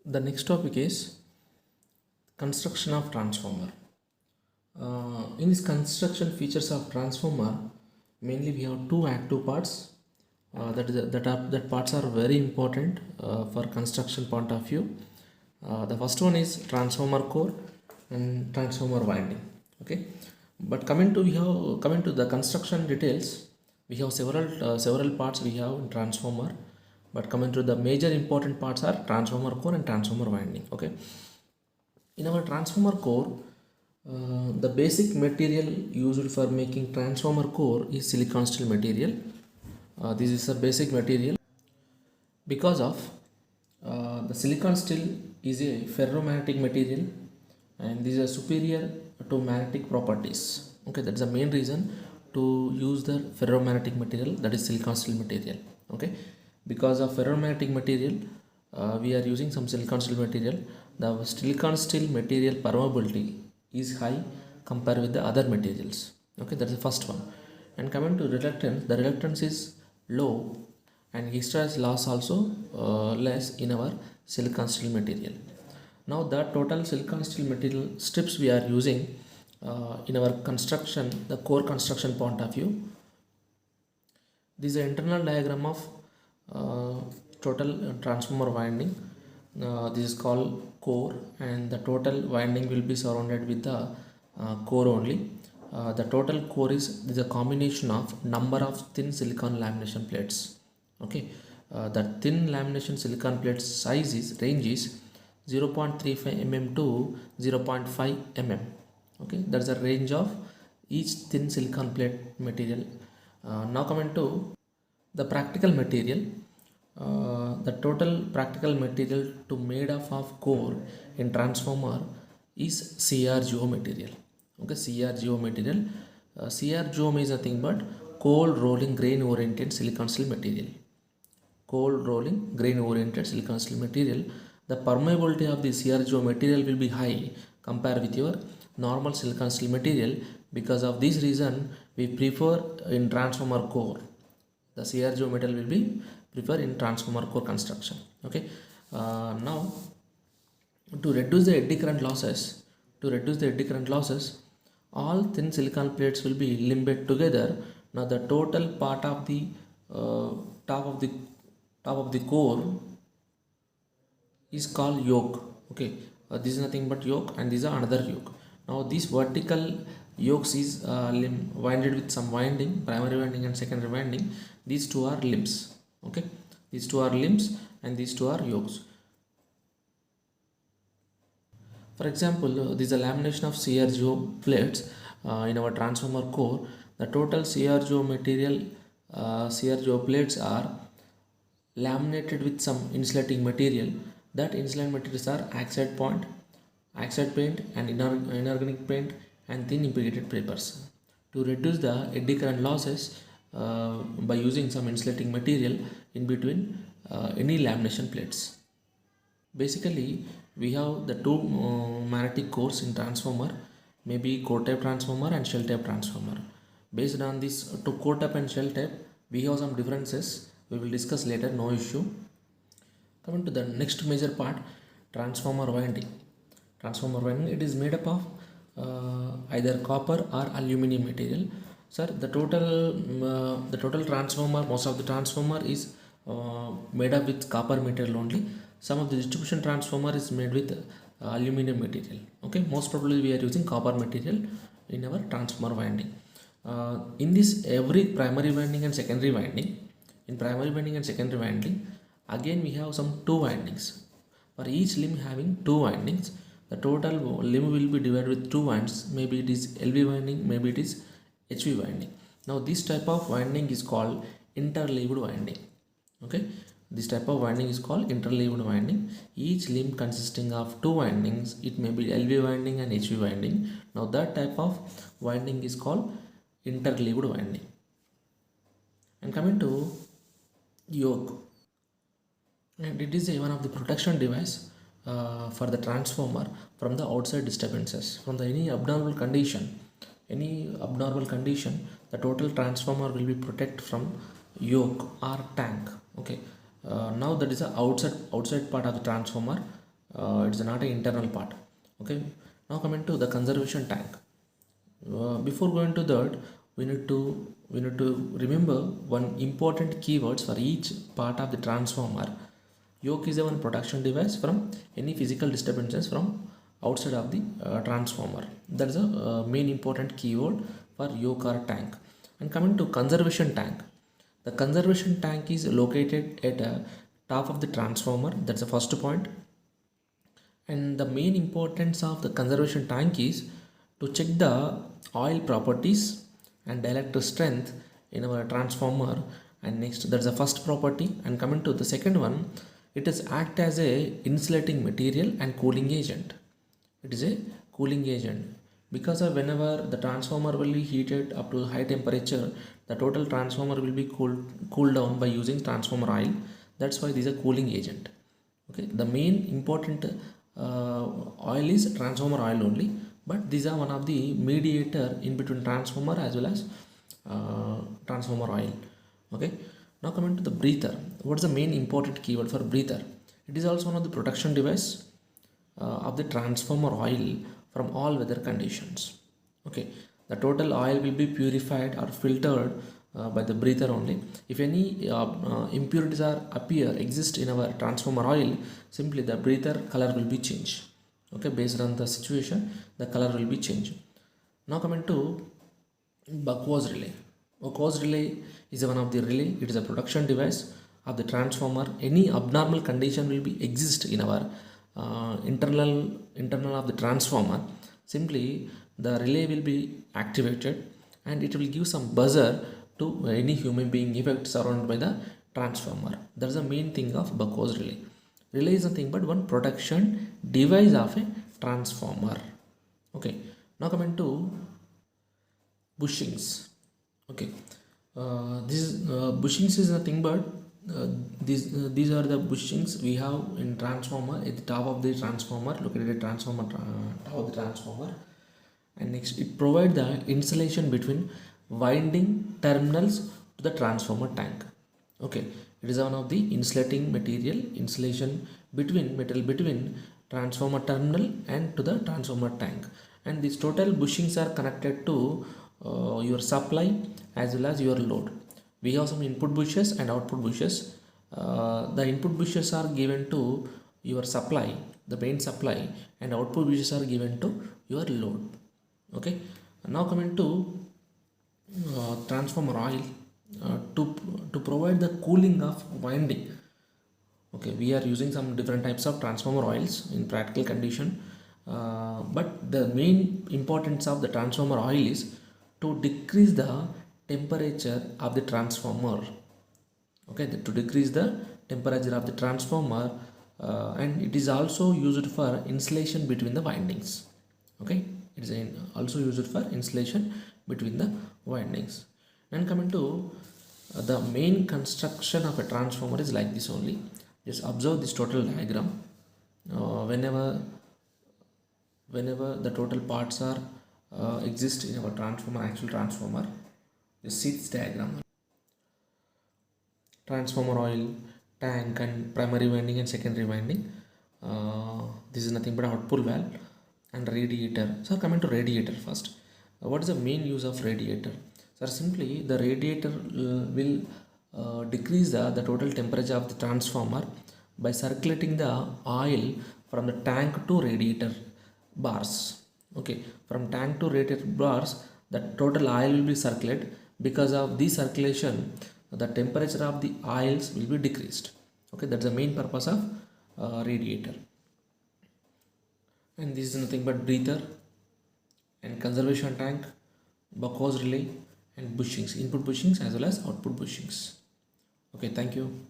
The next topic is construction of transformer. In this construction features of transformer, mainly we have two active parts. That parts are very important for construction point of view. The first one is transformer core and transformer winding. Okay, but coming to the construction details, we have several parts we have in transformer. But coming to the major important parts are transformer core and transformer winding. Okay, in our transformer core, the basic material used for making transformer core is silicon steel material. This is a basic material because of the silicon steel is a ferromagnetic material and these are superior to magnetic properties. Okay, that's the main reason to use the ferromagnetic material, that is silicon steel material. Okay, because of ferromagnetic material, we are using some silicon steel material. The silicon steel material permeability is high compared with the other materials. Okay, that's the first one. And coming to reluctance, the reluctance is low and hysteresis loss also less in our silicon steel material. Now the total silicon steel material strips we are using in our construction, the core construction point of view. This is an internal diagram of total transformer winding. This is called core and the total winding will be surrounded with the core only. The total core is a combination of number of thin silicon lamination plates. Okay, the thin lamination silicon plate size is range is 0.35 mm to 0.5 mm. Okay, that's the range of each thin silicon plate material. Now coming to the practical material, the total practical material to made up of core in transformer is CRGO material. Okay, CRGO material. CRGO is nothing but cold rolling grain oriented silicon steel material. Cold rolling grain oriented silicon steel material. The permeability of the CRGO material will be high compared with your normal silicon steel material. Because of this reason, we prefer in transformer core. The CRGO material will be preferred in transformer core construction. Okay. Now to reduce the eddy current losses, all thin silicon plates will be limbed together. Now the total part of the top of the core is called yoke. Okay, this is nothing but yoke and these are another yoke. Now this vertical yokes is winded with some winding, primary winding and secondary winding. These two are limbs. Okay, these two are limbs and these two are yokes. For example, this is a lamination of CRGO plates in our transformer core. The total CRGO material, CRGO plates are laminated with some insulating material. That insulating materials are oxide paint and inorganic paint and thin impregnated papers. To reduce the eddy current losses by using some insulating material in between any lamination plates. Basically, we have the two magnetic cores in transformer, maybe core type transformer and shell type transformer. Based on this two core type and shell type, we have some differences. We will discuss later, no issue. Coming to the next major part, transformer winding. Transformer winding, it is made up of either copper or aluminum material. Sir, the total transformer, most of the transformer is made up with copper material only. Some of the distribution transformer is made with aluminum material. Okay, most probably we are using copper material in our transformer winding. In this, every primary winding and secondary winding, in primary winding and secondary winding, again we have some two windings. For each limb having two windings, the total limb will be divided with two winds. Maybe it is LV winding, maybe it is HV winding. Now this type of winding is called interleaved winding. Okay, this type of winding is called interleaved winding. Each limb consisting of two windings, it may be LV winding and HV winding. Now that type of winding is called interleaved winding. And coming to yoke, and it is one of the protection device for the transformer from the outside disturbances, from any abnormal condition. The total transformer will be protected from yoke or tank. Okay, now that is the outside part of the transformer. It's not an internal part. Okay, now coming to the conservation tank. Before going to that, we need to remember one important keywords for each part of the transformer. Yoke is a one protection device from any physical disturbances from outside of the transformer. That is a main important keyword for yoke or tank. And coming to conservation tank, the conservation tank is located at top of the transformer. That's the first point. And the main importance of the conservation tank is to check the oil properties and electric strength in our transformer. And next, that's the first property. And coming to the second one, it is act as a insulating material and cooling agent. It is a cooling agent because of whenever the transformer will be heated up to high temperature, the total transformer will be cooled down by using transformer oil. That's why this is a cooling agent. Okay, the main important oil is transformer oil only, but these are one of the mediator in between transformer as well as transformer oil. Okay, now coming to the breather. What is the main important keyword for breather? It is also one of the protection device of the transformer oil from all weather conditions. Okay, the total oil will be purified or filtered by the breather only. If any impurities are exist in our transformer oil, simply the breather color will be changed. Okay, based on the situation, the color will be changed. Now coming to buck-Wash relay. Buck-Wash relay is one of the relay. It is a production device of the transformer. Any abnormal condition will be exist in our internal of the transformer. Simply the relay will be activated and it will give some buzzer to any human being if it's surrounded by the transformer. That's the main thing of buck-Wash relay. Relay is nothing but one protection device of a transformer. Okay, now coming to bushings. Okay, bushings is nothing but these are the bushings we have in transformer at the top of the transformer, located at transformer top of the transformer. And next, it provides the insulation between winding terminals to the transformer tank. Okay, it is one of the insulating material, insulation between transformer terminal and to the transformer tank. And these total bushings are connected to your supply as well as your load. We have some input bushes and output bushes. The input bushes are given to your supply, the main supply, and output bushes are given to your load. Okay, now coming to transformer oil, to provide the cooling of winding. Okay, we are using some different types of transformer oils in practical condition, but the main importance of the transformer oil is to decrease the temperature of the transformer. Okay, to decrease the temperature of the transformer, and it is also used for insulation between the windings. Okay, it is also used for insulation between the windings. And coming to the main construction of a transformer is like this only. Just observe this total diagram. Whenever the total parts are exist in our transformer, actual transformer, just see this diagram. Transformer oil, tank, and primary winding and secondary winding. This is nothing but output valve and radiator. So coming to radiator first. What is the main use of radiator? So simply the radiator will decrease the total temperature of the transformer by circulating the oil from the tank to radiator bars. Okay, from tank to radiator bars, the total oil will be circulated. Because of the circulation, the temperature of the oils will be decreased. Okay, that's the main purpose of radiator. And this is nothing but breather and conservation tank, buck-Wash relay, and bushings, input bushings as well as output bushings. Okay, thank you.